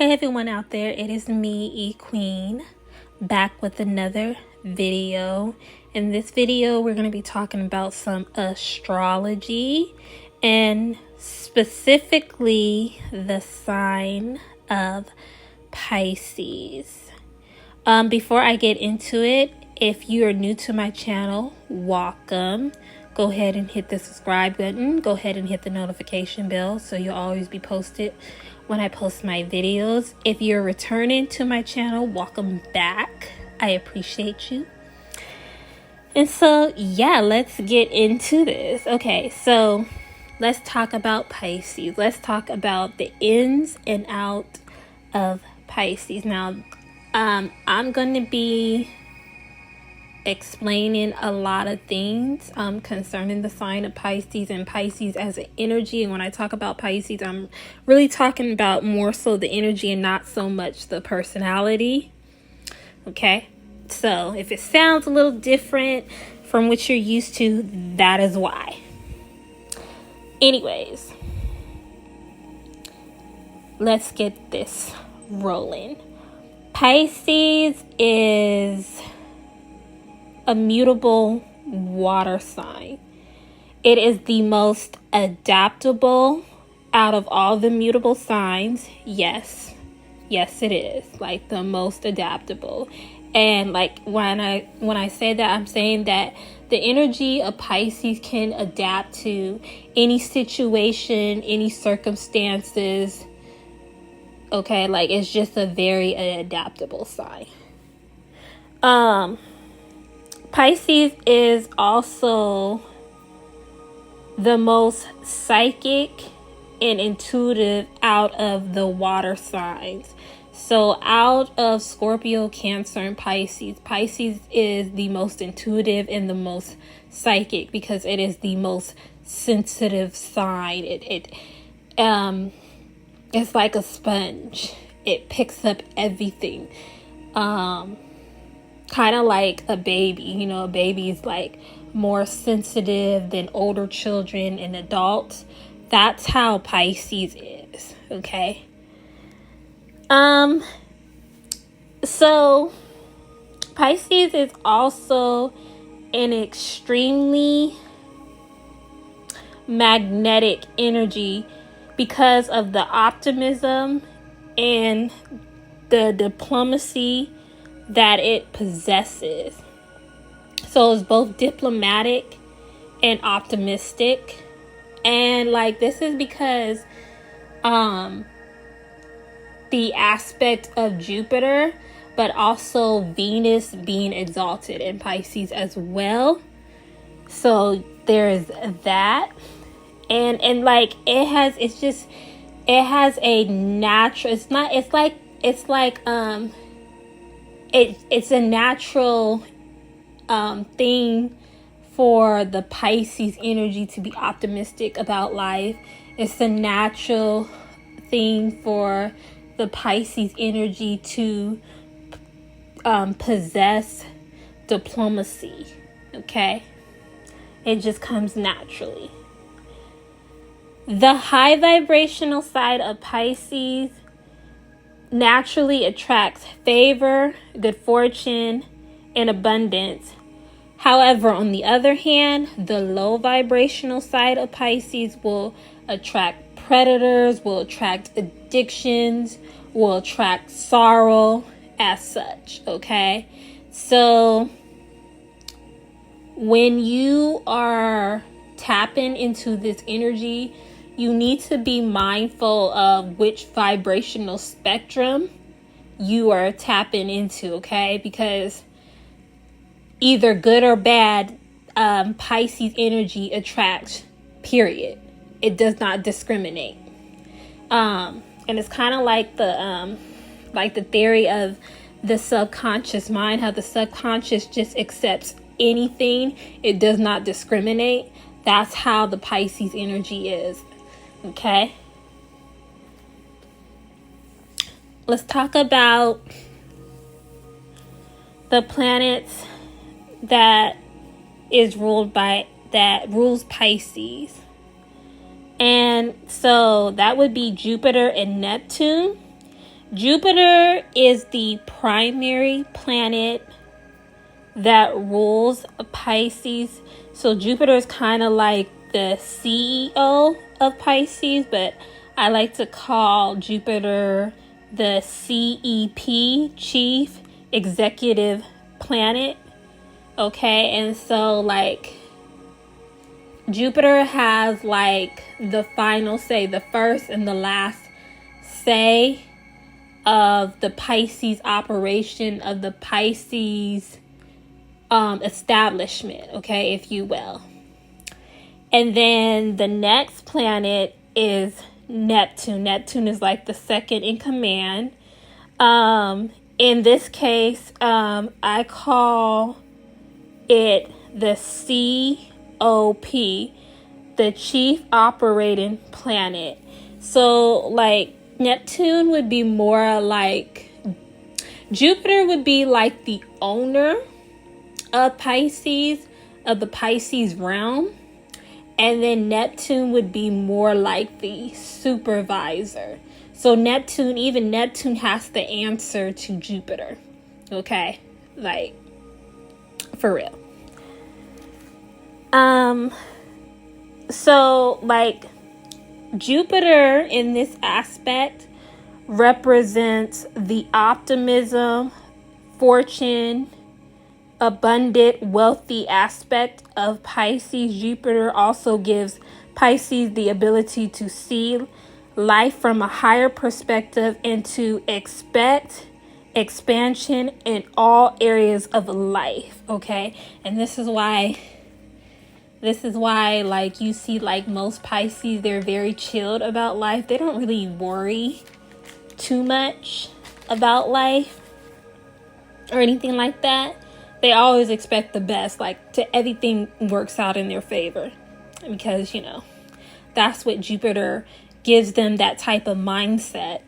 Hey everyone out there, it is me, E Queen, back with another video. In this video, we're going to be talking about some astrology and specifically the sign of Pisces. Before I get into it, if you are new to my channel, welcome. Go ahead and hit the subscribe button. Go ahead and hit the notification bell so you'll always be posted when I post my videos. If you're returning to my channel, welcome back. I appreciate you. And so, yeah, let's get into this. Okay, so let's talk about Pisces. Let's talk about the ins and out of Pisces. Now, I'm going to be explaining a lot of things concerning the sign of Pisces and Pisces as an energy. And when I talk about Pisces, I'm really talking about more so the energy and not so much the personality. Okay, so if it sounds a little different from what you're used to, that is why. Anyways, let's get this rolling. Pisces is a mutable water sign. It is the most adaptable out of all the mutable signs. Yes, it is like the most adaptable. And like when I say that, I'm saying that the energy of Pisces can adapt to any situation, any circumstances. Okay, like it's just a very adaptable sign. Pisces is also the most psychic and intuitive out of the water signs. So out of Scorpio, Cancer, and Pisces, Pisces is the most intuitive and the most psychic because it is the most sensitive sign. It's like a sponge. It picks up everything. Kind of like a baby. You know, a baby is like more sensitive than older children and adults. That's how Pisces is. Okay. So Pisces is also an extremely magnetic energy because of the optimism and the diplomacy that it possesses. So it's both diplomatic and optimistic. And like this is because the aspect of Jupiter, but also Venus being exalted in Pisces as well. So there is that. And like it has a natural, it's a natural thing for the Pisces energy to be optimistic about life. It's a natural thing for the Pisces energy to possess diplomacy. Okay, it just comes naturally. The high vibrational side of Pisces naturally attracts favor, good fortune, and abundance. However, on the other hand, the low vibrational side of Pisces will attract predators, will attract addictions, will attract sorrow as such. Okay, so when you are tapping into this energy, you need to be mindful of which vibrational spectrum you are tapping into, okay? Because either good or bad, Pisces energy attracts, period. It does not discriminate. And it's kind of like the theory of the subconscious mind, how the subconscious just accepts anything. It does not discriminate. That's how the Pisces energy is. Okay, let's talk about the planets that rules Pisces. And so that would be Jupiter and Neptune. Jupiter is the primary planet that rules Pisces. So Jupiter is kind of like the CEO of Pisces, but I like to call Jupiter the CEP, Chief Executive Planet. Okay, and so like Jupiter has like the final say, the first and the last say of the Pisces operation, of the Pisces establishment, okay, if you will. And then the next planet is Neptune. Neptune is like the second in command. In this case, I call it the COP, the Chief Operating Planet. So like Neptune would be more like, Jupiter would be like the owner of Pisces, of the Pisces realm. And then Neptune would be more like the supervisor. So Neptune, even Neptune has to answer to Jupiter. Okay? Like, for real. So like Jupiter in this aspect represents the optimism, fortune, abundant, wealthy aspect of Pisces. Jupiter also gives Pisces the ability to see life from a higher perspective and to expect expansion in all areas of life. Okay, and this is why like you see like most Pisces, they're very chilled about life. They don't really worry too much about life or anything like that. They always expect the best, like to everything works out in their favor, because you know that's what Jupiter gives them, that type of mindset.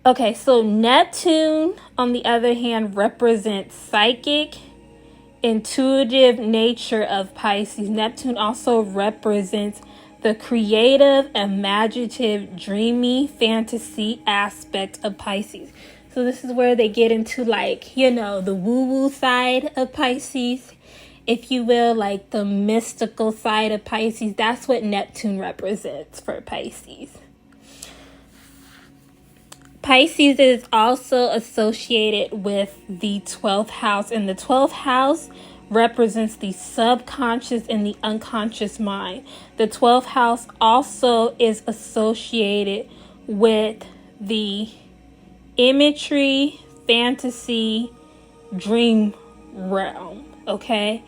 Okay, so Neptune on the other hand represents psychic, intuitive nature of Pisces. Neptune also represents the creative, imaginative, dreamy, fantasy aspect of Pisces. So this is where they get into like, you know, the woo-woo side of Pisces, if you will, like the mystical side of Pisces. That's what Neptune represents for Pisces. Pisces is also associated with the 12th house, and the 12th house represents the subconscious and the unconscious mind. The 12th house also is associated with the imagery, fantasy, dream realm. Okay,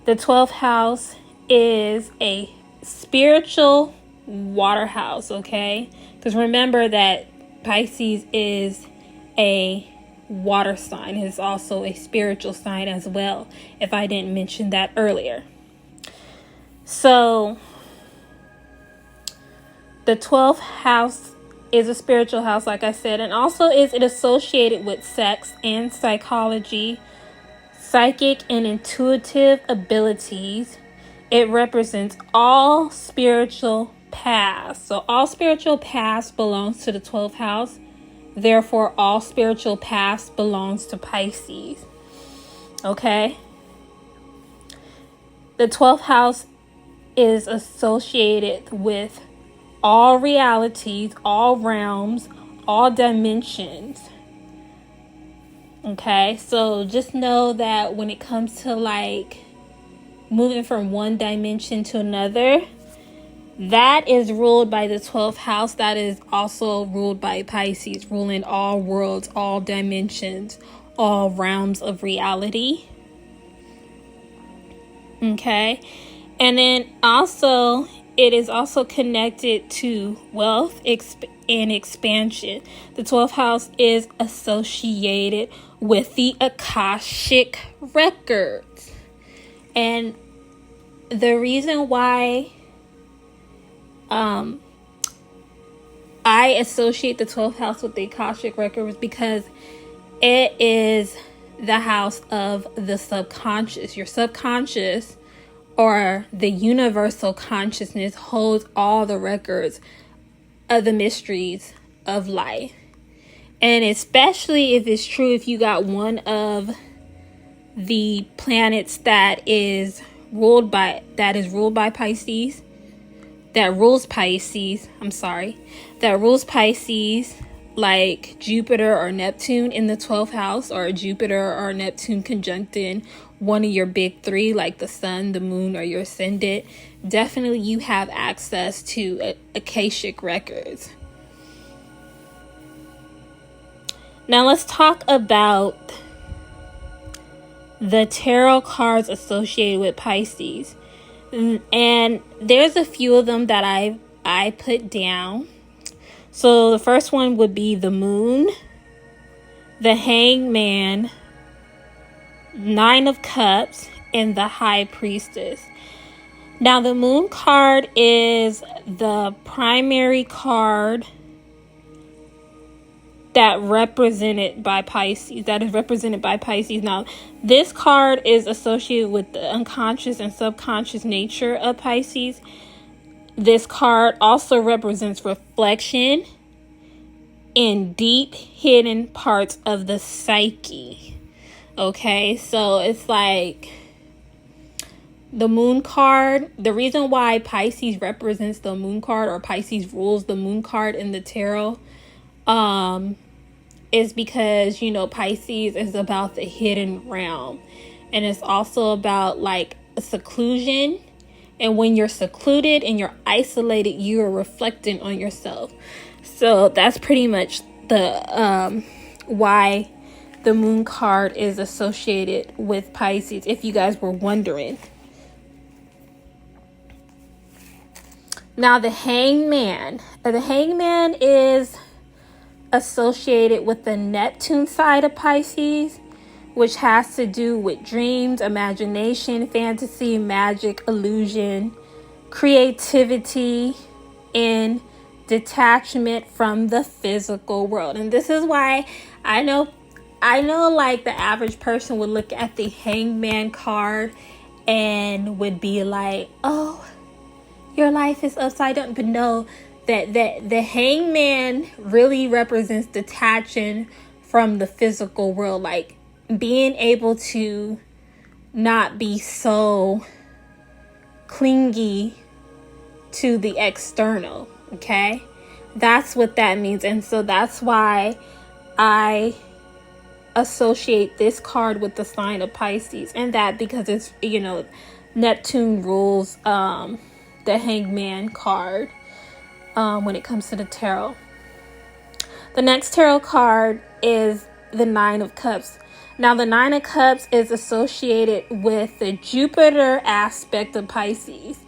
the 12th house is a spiritual water house. Okay, because remember that Pisces is a water sign. It's also a spiritual sign as well, if I didn't mention that earlier. So the 12th house is a spiritual house, like I said, and also is it associated with sex and psychology, psychic and intuitive abilities. It represents all spiritual past. So all spiritual past belongs to the 12th house. Therefore, all spiritual past belongs to Pisces. Okay? The 12th house is associated with all realities, all realms, all dimensions. Okay, so just know that when it comes to like moving from one dimension to another, that is ruled by the 12th house. That is also ruled by Pisces, ruling all worlds, all dimensions, all realms of reality. Okay, and then also it is also connected to wealth and expansion. The 12th house is associated with the Akashic records. And the reason why I associate the 12th house with the Akashic record is because it is the house of the subconscious. Your subconscious, or the universal consciousness, holds all the records of the mysteries of life. And especially if it's true, if you got one of the planets that rules Pisces, like Jupiter or Neptune in the 12th house, or Jupiter or Neptune conjuncting one of your big three, like the sun, the moon, or your ascendant, definitely you have access to Akashic records. Now let's talk about the tarot cards associated with Pisces. And there's a few of them that I put down. So the first one would be the Moon, the Hangman, Nine of Cups, and the High Priestess. Now the Moon card is the primary card that is represented by Pisces. Now, this card is associated with the unconscious and subconscious nature of Pisces. This card also represents reflection in deep hidden parts of the psyche. Okay, so it's like the Moon card. The reason why Pisces represents the Moon card, or Pisces rules the Moon card in the tarot, is because, Pisces is about the hidden realm, and it's also about like seclusion. And when you're secluded and you're isolated, you are reflecting on yourself. So that's pretty much the why the Moon card is associated with Pisces, if you guys were wondering. Now the Hangman. The Hangman is associated with the Neptune side of Pisces, which has to do with dreams, imagination, fantasy, magic, illusion, creativity, and detachment from the physical world. And this is why I know like the average person would look at the Hangman card and would be like, oh, your life is upside down. But no, that the Hangman really represents detaching from the physical world, like being able to not be so clingy to the external. Okay, that's what that means. And so that's why I associate this card with the sign of Pisces, and that because it's, Neptune rules the Hangman card when it comes to the tarot. The next tarot card is the Nine of Cups. Now the Nine of Cups is associated with the Jupiter aspect of Pisces,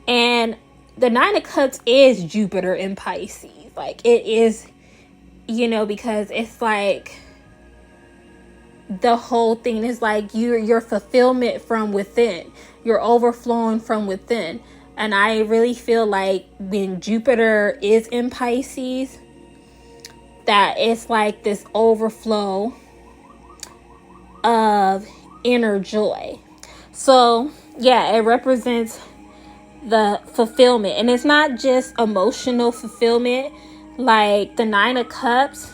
and the Nine of Cups is Jupiter in Pisces. Like it is, because it's like the whole thing is like your fulfillment from within. You're overflowing from within. And I really feel like when Jupiter is in Pisces, that it's like this overflow of inner joy. So yeah, it represents the fulfillment, and it's not just emotional fulfillment, like the Nine of Cups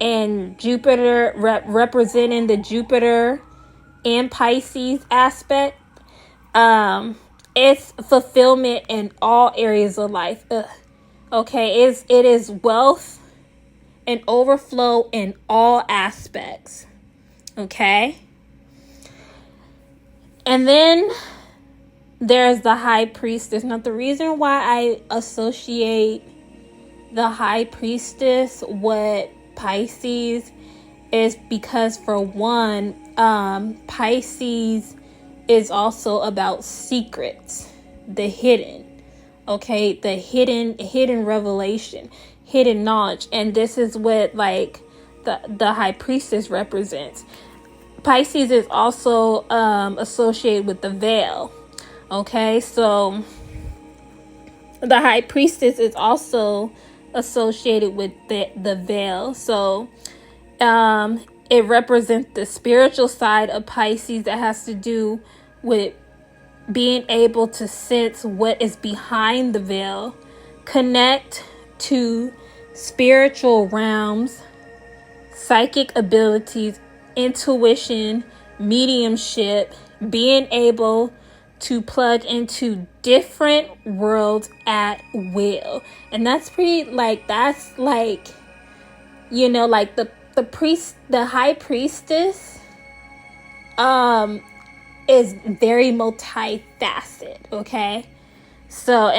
and Jupiter representing the Jupiter and Pisces aspect. It's fulfillment in all areas of life. Okay, it is wealth and overflow in all aspects. Okay, and then there's the High Priestess. Now the reason why I associate the High Priestess with Pisces is because, for one, Pisces is also about secrets, the hidden, okay, the hidden revelation, hidden knowledge. And this is what like the High Priestess represents. Pisces is also associated with the veil. Okay, so the High Priestess is also associated with the veil. So it represents the spiritual side of Pisces that has to do with being able to sense what is behind the veil, connect to spiritual realms, psychic abilities, intuition, mediumship, being able to plug into different worlds at will. And that's pretty, like, that's like, you know, like the high priestess is very multifaceted, okay? So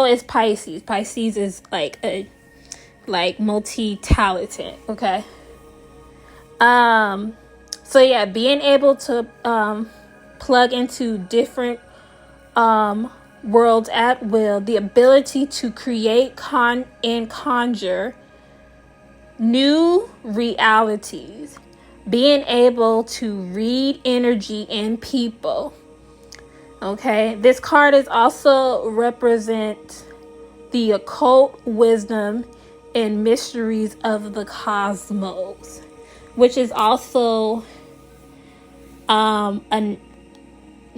is Pisces. Pisces is like multi-talented, okay? So yeah, being able to plug into different worlds at will, the ability to create and conjure new realities, being able to read energy in people. Okay, this card is also represent the occult wisdom and mysteries of the cosmos, which is also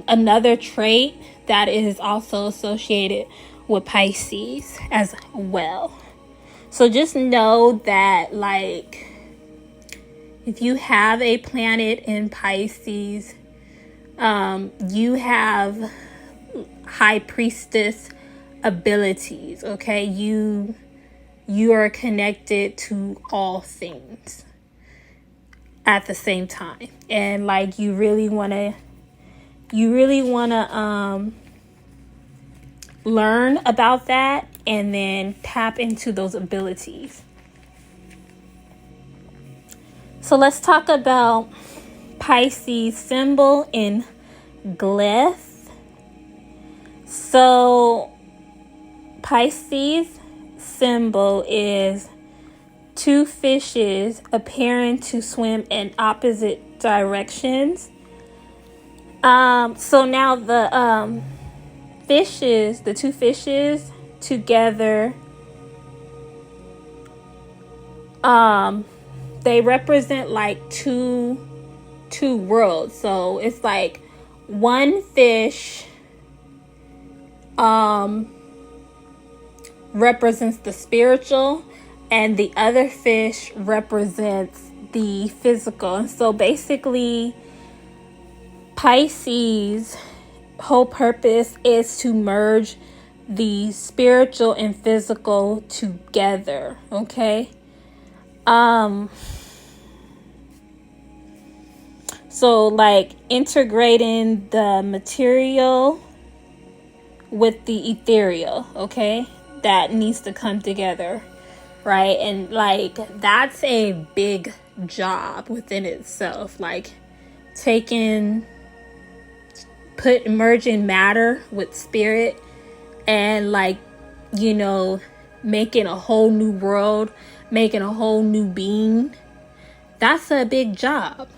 another trait that is also associated with Pisces as well. So just know that, like, if you have a planet in Pisces, you have high priestess abilities, okay? You are connected to all things at the same time. And like, you really want to learn about that and then tap into those abilities. So let's talk about Pisces symbol in glyph. So Pisces symbol is two fishes appearing to swim in opposite directions. So now the two fishes together, they represent like two worlds. So it's like one fish represents the spiritual and the other fish represents the physical. And so basically Pisces' whole purpose is to merge the spiritual and physical together, okay? So like integrating the material with the ethereal, okay? That needs to come together, right? And like, that's a big job within itself. Like merging matter with spirit and, like, you know, making a whole new world, making a whole new being. That's a big job.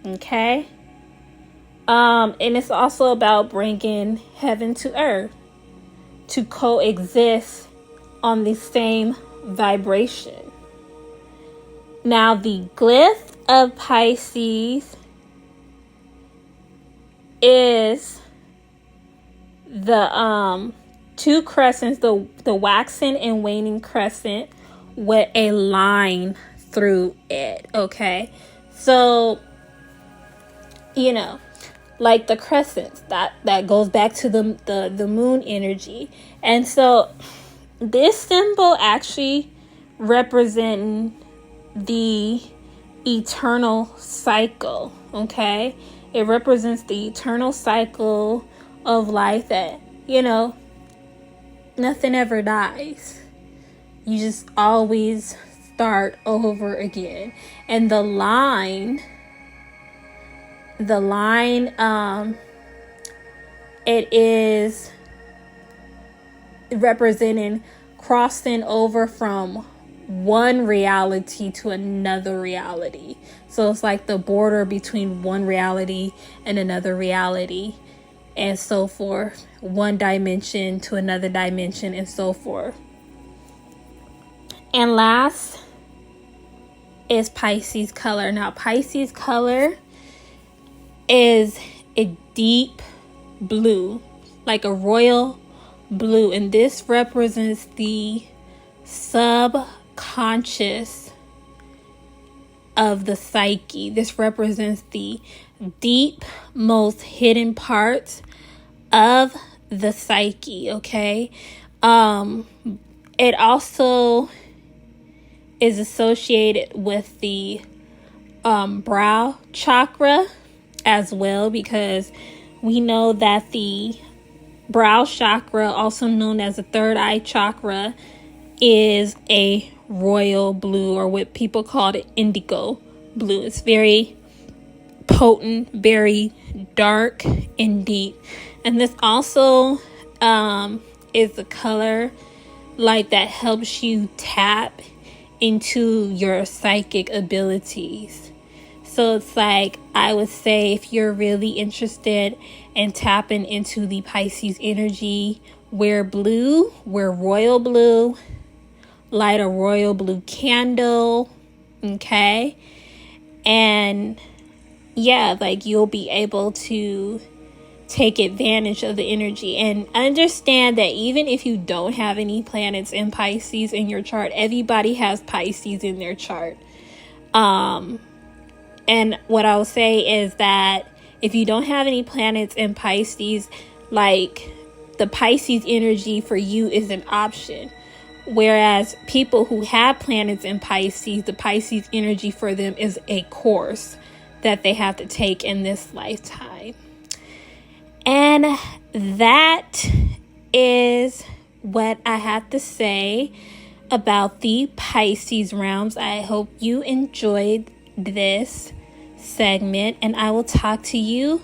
Okay? And it's also about bringing heaven to earth to coexist on the same vibration. Now, the glyph of Pisces is the two crescents, the waxing and waning crescent with a line through it, okay? So, you know, like the crescents, that goes back to the moon energy. And so this symbol actually representing the eternal cycle, okay? It represents the eternal cycle of life that, you know, nothing ever dies. You just always start over again. And the line, it is representing crossing over from one reality to another reality. So it's like the border between one reality and another reality, and so forth. One dimension to another dimension, and so forth. And last is Pisces color. Now, Pisces color is a deep blue, like a royal blue, and this represents the subconscious of the psyche. This represents the deep, most hidden parts of the psyche, okay? It also is associated with the brow chakra as well, because we know that the brow chakra, also known as the third eye chakra, is a royal blue, or what people call it indigo blue. It's very potent, very dark and deep. And this also is the color like that helps you tap into your psychic abilities. So it's like, I would say, if you're really interested in tapping into the Pisces energy, wear blue, wear royal blue, light a royal blue candle, okay? And yeah, like, you'll be able to take advantage of the energy. And understand that even if you don't have any planets in Pisces in your chart, everybody has Pisces in their chart. And what I'll say is that if you don't have any planets in Pisces, like, the Pisces energy for you is an option. Whereas people who have planets in Pisces, the Pisces energy for them is a course that they have to take in this lifetime. And that is what I have to say about the Pisces realms. I hope you enjoyed this segment, and I will talk to you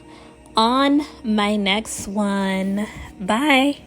on my next one. Bye.